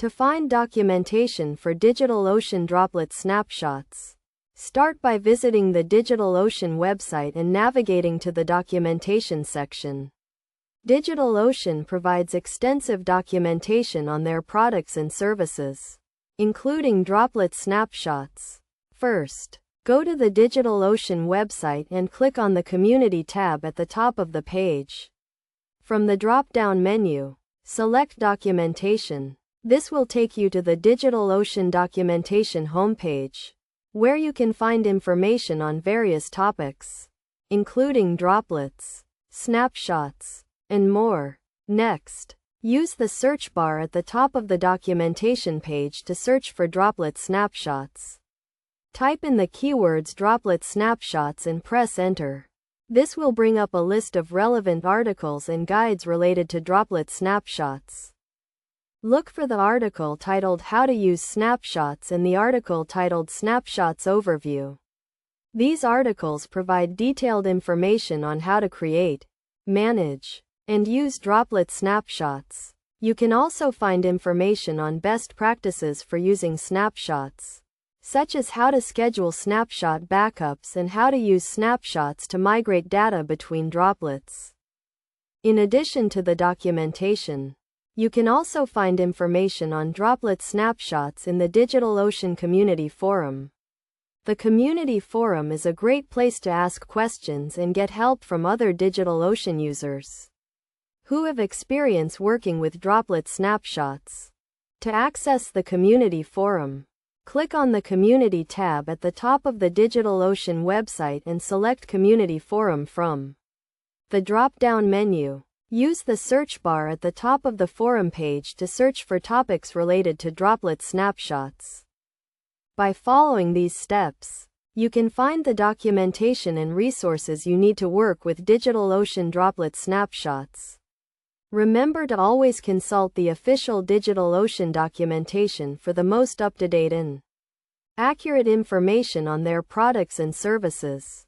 To find documentation for DigitalOcean Droplet snapshots, start by visiting the DigitalOcean website and navigating to the documentation section. DigitalOcean provides extensive documentation on their products and services, including droplet snapshots. First, go to the DigitalOcean website and click on the Community tab at the top of the page. From the drop-down menu, select Documentation. This will take you to the DigitalOcean documentation homepage, where you can find information on various topics, including droplets, snapshots, and more. Next, use the search bar at the top of the documentation page to search for droplet snapshots. Type in the keywords droplet snapshots and press enter. This will bring up a list of relevant articles and guides related to droplet snapshots. Look for the article titled How to Use Snapshots and the article titled Snapshots Overview. These articles provide detailed information on how to create, manage, and use droplet snapshots. You can also find information on best practices for using snapshots, such as how to schedule snapshot backups and how to use snapshots to migrate data between droplets. In addition to the documentation, you can also find information on droplet snapshots in the DigitalOcean Community Forum. The Community Forum is a great place to ask questions and get help from other DigitalOcean users who have experience working with droplet snapshots. To access the Community Forum, click on the Community tab at the top of the DigitalOcean website and select Community Forum from the drop-down menu. Use the search bar at the top of the forum page to search for topics related to droplet snapshots. By following these steps, you can find the documentation and resources you need to work with DigitalOcean Droplet snapshots. Remember to always consult the official DigitalOcean documentation for the most up-to-date and accurate information on their products and services.